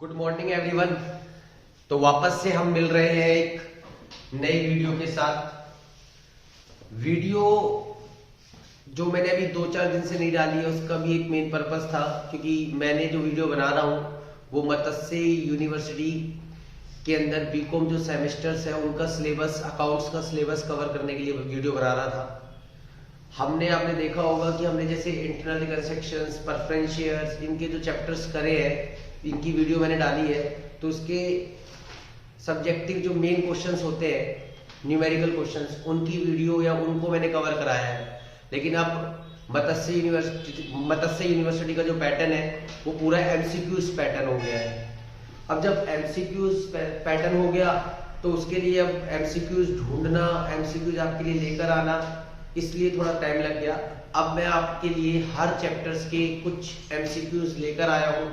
Good morning everyone. तो वापस से हम मिल रहे हैं एक नई वीडियो के साथ। वीडियो जो मैंने अभी 2-4 दिन से नहीं डाली है उसका भी एक मेन पर्पस था, क्योंकि मैंने जो वीडियो बना रहा हूँ वो मत्स्य यूनिवर्सिटी के अंदर बीकॉम जो सेमेस्टर्स है उनका सिलेबस, अकाउंट्स का सिलेबस कवर करने के लिए वीडियो बना रहा था। आपने देखा होगा कि हमने जैसे इंटरनल रिकंस्ट्रक्शंस, प्रेफरेंस शेयर्स, इनके जो चैप्टर्स करे हैं इनकी वीडियो मैंने डाली है। तो उसके सब्जेक्टिव जो मेन क्वेश्चंस होते हैं, न्यूमेरिकल क्वेश्चंस, उनकी वीडियो या उनको मैंने कवर कराया है। लेकिन अब मत्स्य यूनिवर्सिटी का जो पैटर्न है वो पूरा एमसीक्यूज पैटर्न हो गया है। अब जब एमसीक्यूज पैटर्न हो गया तो उसके लिए अब एमसीक्यूज ढूंढना, एमसीक्यूज आपके लिए लेकर आना, इसलिए थोड़ा टाइम लग गया। अब मैं आपके लिए हर चैप्टर्स के कुछ एमसीक्यूज लेकर आया हूँ,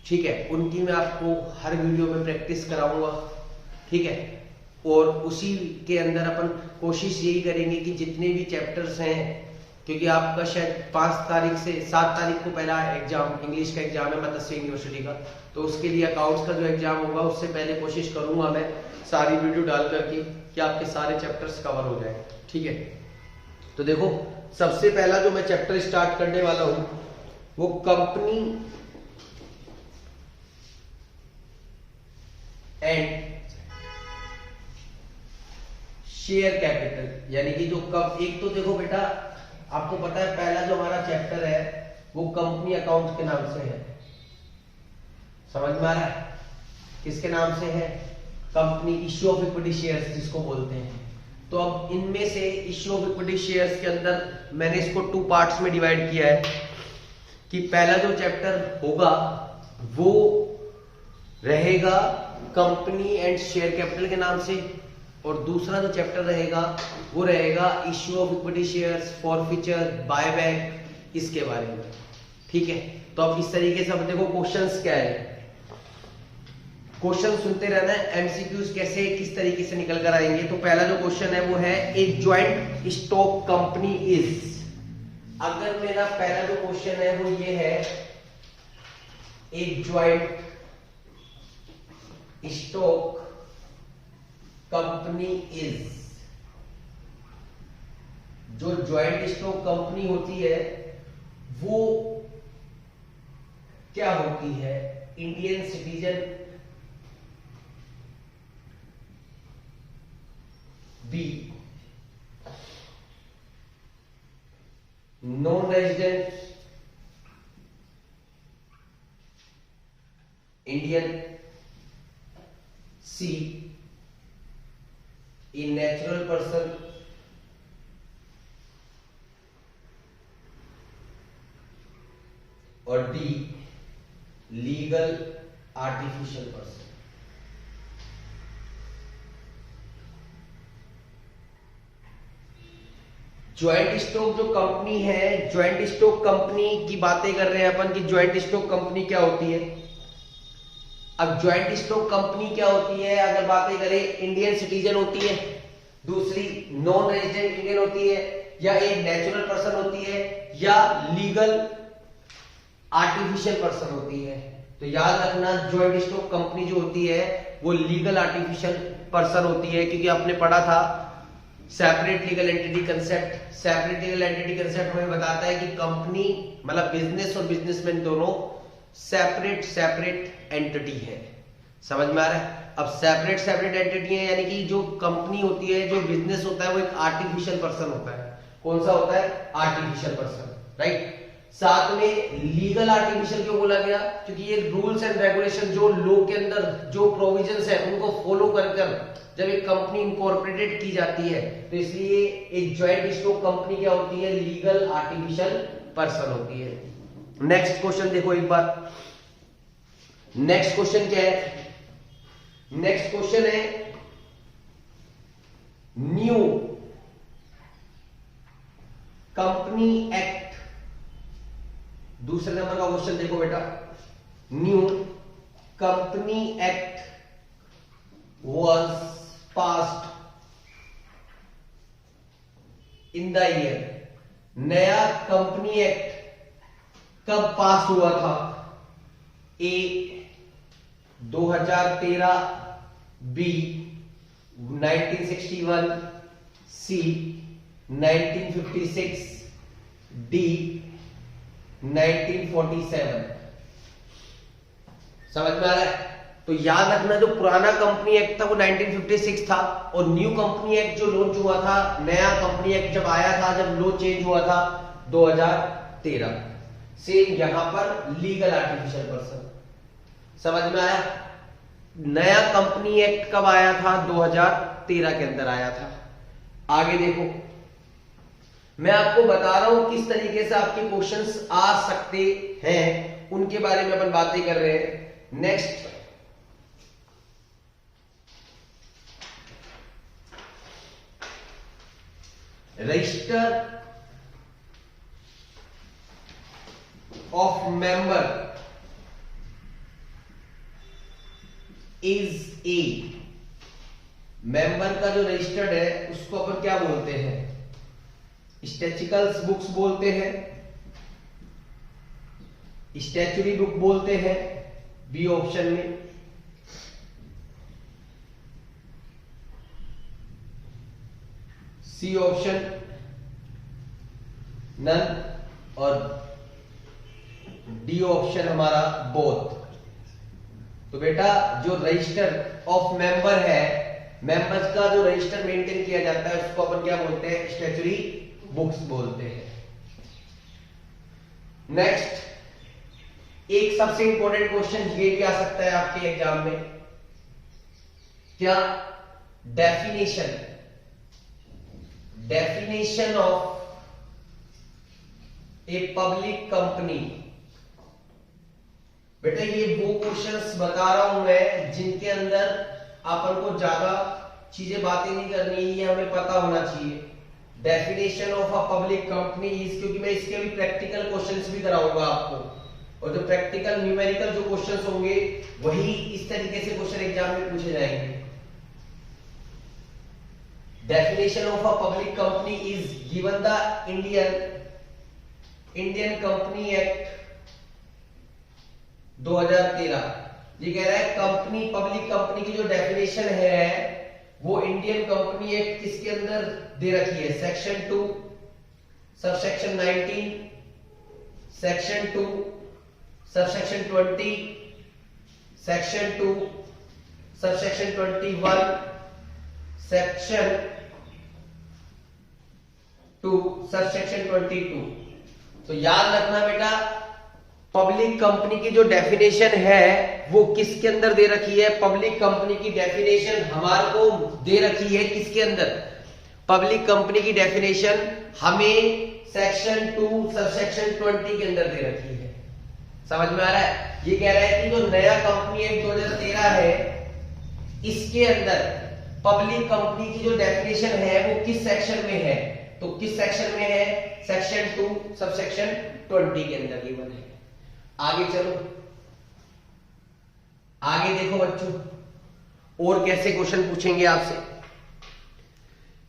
ठीक है। उनकी मैं आपको हर वीडियो में प्रैक्टिस कराऊंगा, ठीक है। और उसी के अंदर अपन कोशिश यही करेंगे कि जितने भी चैप्टर्स हैं, क्योंकि आपका शायद 5 तारीख से 7 तारीख को पहला एग्जाम, इंग्लिश का एग्जाम है मत्स्य यूनिवर्सिटी का, तो उसके लिए अकाउंट्स का जो एग्जाम होगा उससे पहले कोशिश करूंगा मैं सारी वीडियो डाल करके कि आपके सारे चैप्टर्स कवर हो जाए, ठीक है। तो देखो, सबसे पहला जो मैं चैप्टर स्टार्ट करने वाला हूं वो कंपनी एंड शेयर कैपिटल, यानी कि जो कब, एक तो देखो बेटा, आपको पता है पहला जो हमारा चैप्टर है वो कंपनी अकाउंट के नाम से है। समझ में आ रहा है? किसके नाम से है? Company issue of equity shares जिसको बोलते हैं। तो अब इनमें से इश्यू ऑफ इक्विटी शेयर्स के अंदर मैंने इसको 2 पार्ट्स में डिवाइड किया है कि पहला जो चैप्टर होगा वो रहेगा कंपनी एंड शेयर कैपिटल के नाम से, और दूसरा जो चैप्टर रहेगा वो रहेगा issue of equity shares, forfeiture, buyback, इसके बारे में, ठीक है। तो अब इस तरीके से अब देखो क्वेश्चंस क्या है, क्वेश्चन सुनते रहना है, एमसीक्यूज कैसे किस तरीके से निकल कर आएंगे। तो पहला जो क्वेश्चन है वो है a joint stock company is. अगर मेरा पहला जो क्वेश्चन है वो ये है, a joint stock company is. जो ज्वाइंट स्टॉक कंपनी होती है वो क्या होती है? Indian citizen, B non resident Indian, C a natural person, और D legal artificial person. Joint stock जो कंपनी है, ज्वाइंट स्टॉक कंपनी की बातें कर रहे हैं अपन कि ज्वाइंट स्टॉक कंपनी क्या होती है। अब ज्वाइंट स्टॉक कंपनी क्या होती है अगर बातें करें, इंडियन सिटीजन होती है, दूसरी नॉन रेजिडेंट इंडियन होती है, या एक नेचुरल पर्सन होती है, या लीगल आर्टिफिशियल पर्सन होती है। तो याद रखना, ज्वाइंट स्टॉक कंपनी जो होती है वो लीगल आर्टिफिशियल पर्सन होती है, क्योंकि आपने पढ़ा था separate legal entity concept. Separate legal entity concept हमें बताता है कि कंपनी मतलब बिजनेस और बिजनेसमैन दोनों सेपरेट एंटिटी है। समझ में आ रहा है? अब सेपरेट एंटिटी है, यानी कि जो कंपनी होती है, जो बिजनेस होता है वो एक आर्टिफिशियल पर्सन होता है। कौन सा होता है? Artificial person, right. साथ में लीगल आर्टिफिशियल क्यों बोला गया? क्योंकि ये रूल्स एंड रेगुलेशन जो लॉ के अंदर जो प्रोविजंस है उनको फॉलो कर जब एक कंपनी इनकॉर्पोरेटेड की जाती है, तो इसलिए एक ज्वाइंट स्टॉक कंपनी क्या होती है? लीगल आर्टिफिशियल पर्सन होती है। नेक्स्ट क्वेश्चन देखो एक बार, नेक्स्ट क्वेश्चन क्या है? नेक्स्ट क्वेश्चन है न्यू कंपनी एक्ट। दूसरे नंबर का क्वेश्चन देखो बेटा, new company act was passed in the year। नया कंपनी एक्ट कब पास हुआ था? ए 2013, बी 1961, सी 1956, डी 1947। समझ में आ रहा है? तो याद रखना, जो पुराना कंपनी एक्ट था वो 1956 था, और न्यू कंपनी एक्ट जो लॉन्च हुआ था, नया कंपनी एक्ट जब आया था, जब लॉ चेंज हुआ था 2013। सेम यहां पर लीगल आर्टिफिशियल पर्सन। समझ में आया? नया कंपनी एक्ट कब आया था? 2013 के अंदर आया था। आगे देखो, मैं आपको बता रहा हूं किस तरीके से आपके क्वेश्चंस आ सकते हैं, उनके बारे में अपन बातें कर रहे हैं। Next, register of member is a. Member का जो रजिस्टर्ड है उसको अपन क्या बोलते हैं? स्टैटिस्टिकल्स बुक्स बोलते हैं, स्टैच्यूटरी बुक बोलते हैं, बी ऑप्शन में। सी ऑप्शन नन, और डी ऑप्शन हमारा बोथ। तो बेटा जो रजिस्टर ऑफ मेंबर है, मेंबर्स का जो रजिस्टर मेंटेन किया जाता है उसको अपन क्या बोलते हैं? स्टैच्यूटरी बुक्स बोलते हैं। नेक्स्ट, एक सबसे इंपॉर्टेंट क्वेश्चन ये भी आ सकता है आपके एग्जाम में, क्या? Definition of a public company. बेटा ये वो क्वेश्चंस बता रहा हूं मैं जिनके अंदर अपन को ज्यादा चीजें बातें नहीं करनी है, ये हमें पता होना चाहिए। Definition of a public company is, क्योंकि मैं इसके भी प्रैक्टिकल क्वेश्चंस भी कराऊंगा आपको, और जो प्रैक्टिकल न्यूमेरिकल जो क्वेश्चंस होंगे वही इस तरीके से क्वेश्चन एग्जाम में पूछे जाएंगे। Definition of a public company is given the Indian company act 2013। ये कह रहा है कंपनी, पब्लिक कंपनी की जो डेफिनेशन है वो इंडियन कंपनी एक्ट किसके अंदर दे रखी है? Section 2 subsection 19, section 2 subsection 20, section 2 subsection 21, section 2 subsection 22। तो याद रखना बेटा, पब्लिक कंपनी की जो डेफिनेशन है वो किसके अंदर दे रखी है? पब्लिक कंपनी की डेफिनेशन हमारे को दे रखी है किसके अंदर? पब्लिक कंपनी की डेफिनेशन हमें सेक्शन 2 सबसेक्शन 20 के अंदर दे रखी है। समझ में आ रहा है? ये कह रहा है कि जो नया कंपनी एक्ट 2013 है इसके अंदर पब्लिक कंपनी की जो डेफिनेशन है वो किस सेक्शन में है? तो किस सेक्शन में है? सेक्शन 2 सबसेक्शन 20 के अंदर गिवन है। आगे चलो, आगे देखो बच्चों, और कैसे क्वेश्चन पूछेंगे आपसे।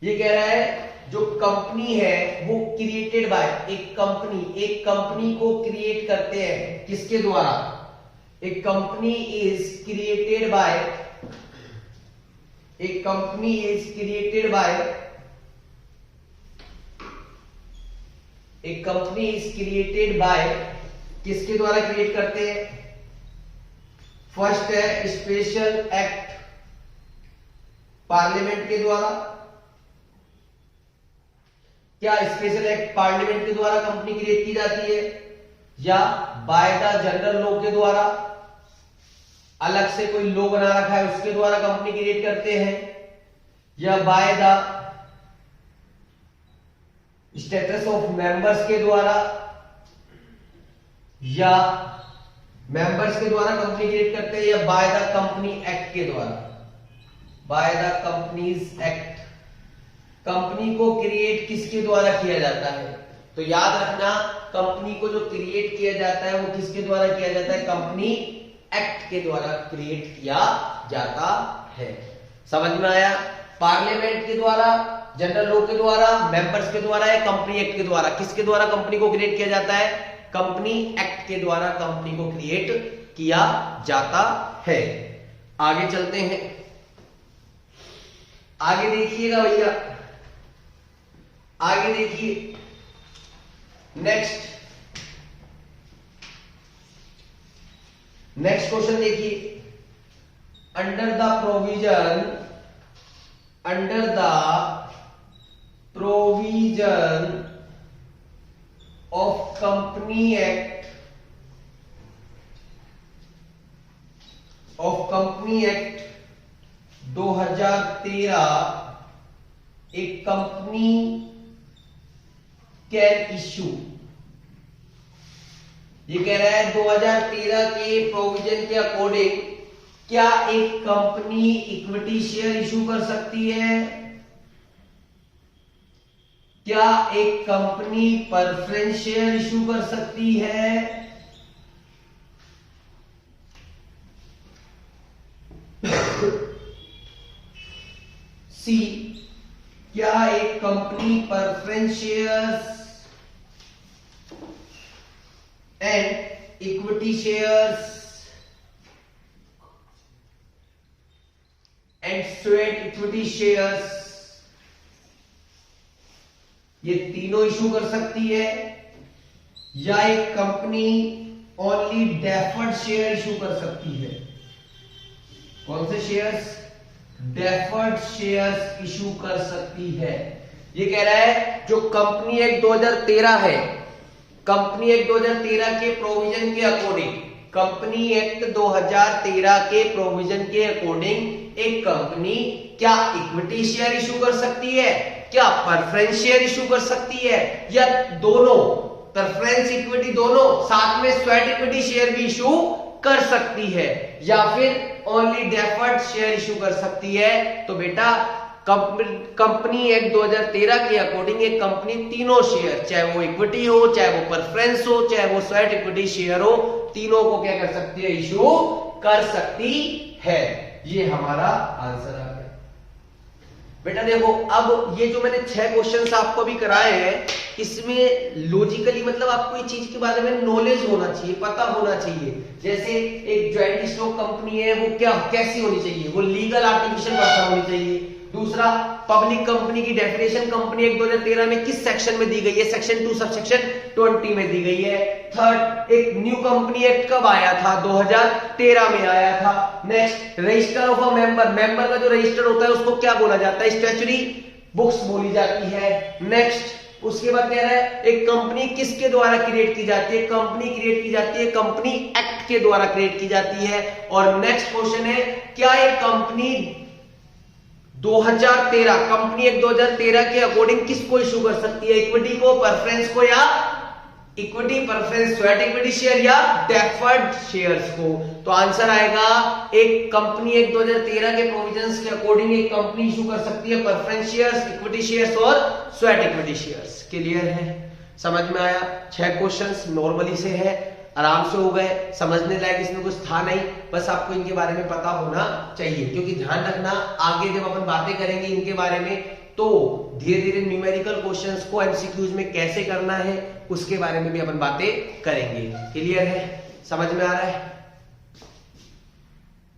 ये कह रहा है जो कंपनी है वो क्रिएटेड बाय, एक कंपनी को क्रिएट करते हैं किसके द्वारा? एक कंपनी इज क्रिएटेड बाय, एक कंपनी इज क्रिएटेड बाय, एक कंपनी इज क्रिएटेड बाय, किसके द्वारा क्रिएट करते हैं? फर्स्ट है स्पेशल एक्ट, पार्लियामेंट के द्वारा। क्या स्पेशल एक्ट पार्लियामेंट के द्वारा कंपनी क्रिएट की जाती है, या बाय द जनरल लॉ के द्वारा, अलग से कोई लॉ बना रखा है उसके द्वारा कंपनी क्रिएट करते हैं, या by the status of members के द्वारा, या मेंबर्स के द्वारा कंपनी क्रिएट करते हैं, या बाय द कंपनी एक्ट के द्वारा, by the companies act. Company को क्रिएट किसके द्वारा किया जाता है? तो याद रखना, कंपनी को जो क्रिएट किया जाता है वो किसके द्वारा किया जाता है? कंपनी एक्ट के द्वारा क्रिएट किया जाता है। समझ में आया? पार्लियामेंट के द्वारा, जनरल लॉ के द्वारा, मेंबर्स के द्वारा या कंपनी एक्ट के द्वारा? किसके द्वारा कंपनी को क्रिएट किया जाता है? कंपनी एक्ट के द्वारा कंपनी को क्रिएट किया जाता है। आगे चलते हैं, आगे देखिएगा भैया, आगे देखिए नेक्स्ट क्वेश्चन देखिए। Under the provision of company act 2013 एक कंपनी कैन इश्यू, ये कह रहा है 2013 के प्रोविजन के अकॉर्डिंग क्या एक कंपनी इक्विटी शेयर इशू कर सकती है, क्या एक कंपनी प्रेफरेंस शेयर इशू कर सकती है, सी क्या एक company preference shares and equity shares and sweat equity shares ये तीनों इशू कर सकती है, या एक company only deferred share issue कर सकती है। कौन से शेयर्स? डेफर्ड शेयर्स इशू कर सकती है। ये कह रहा है जो कंपनी एक्ट 2013 है, कंपनी एक्ट 2013 के प्रोविजन के अकॉर्डिंग, कंपनी एक्ट 2013 के प्रोविजन के अकॉर्डिंग एक कंपनी क्या इक्विटी शेयर इशू कर सकती है, क्या प्रेफरेंस शेयर इशू कर सकती है, या दोनों, प्रेफरेंस इक्विटी दोनों साथ में स्वेट इक्विटी शेयर भी इशू कर सकती है, या फिर ओनली डेफर्ड शेयर इशू कर सकती है। तो बेटा कंपनी एक्ट 2013 के अकॉर्डिंग एक कंपनी तीनों शेयर, चाहे वो इक्विटी हो, चाहे वो प्रेफरेंस हो, चाहे वो स्वेट इक्विटी शेयर हो, तीनों को क्या कर सकती है? इशू कर सकती है। ये हमारा आंसर आ गया। बेटा देखो, अब ये जो मैंने 6 क्वेश्चंस आपको भी कराए हैं, इसमें लॉजिकली मतलब आपको ये चीज के बारे में नॉलेज होना चाहिए, पता होना चाहिए। जैसे एक ज्वाइंट स्टॉक कंपनी है, वो क्या कैसी होनी चाहिए? वो लीगल आर्टिफिशियल पर्सन होनी चाहिए। दूसरा, पब्लिक कंपनी की डेफिनेशन कंपनी एक्ट 2013 में किस सेक्शन में दी गई है? सेक्शन 2 सबसेक्शन 20 में दी गई है। थर्ड, एक न्यू कंपनी एक्ट कब आया था? 2013 में आया था। Next, register of a member, member का जो रजिस्टर होता है उसको क्या बोला जाता है? स्टैच्यूटरी बुक्स बोली जाती है। नेक्स्ट, उसके बाद कह रहा है एक कंपनी किसके द्वारा क्रिएट की जाती है? कंपनी क्रिएट की जाती है कंपनी एक्ट के द्वारा क्रिएट की जाती है। और नेक्स्ट क्वेश्चन है, क्या एक कंपनी 2013 कंपनी एक्ट 2013 के अकॉर्डिंग किसको इशू कर सकती है? इक्विटी को, प्रेफरेंस को, या equity preference sweat equity share, या डेफर्ड शेयर्स को? तो आंसर आएगा, एक कंपनी एक्ट 2013 के प्रोविजंस के अकॉर्डिंग एक कंपनी इशू कर सकती है प्रेफरेंस शेयर्स, इक्विटी शेयर्स और स्वेट इक्विटी शेयर्स। क्लियर है? समझ में आया? 6 क्वेश्चंस नॉर्मली से है, आराम से हो गए, समझने लायक इसमें कुछ था नहीं, बस आपको इनके बारे में पता होना चाहिए। क्योंकि ध्यान रखना, आगे जब अपन बातें करेंगे इनके बारे में तो धीरे धीरे न्यूमेरिकल क्वेश्चंस को एमसीक्यूज में कैसे करना है उसके बारे में भी अपन बातें करेंगे। क्लियर है? समझ में आ रहा है?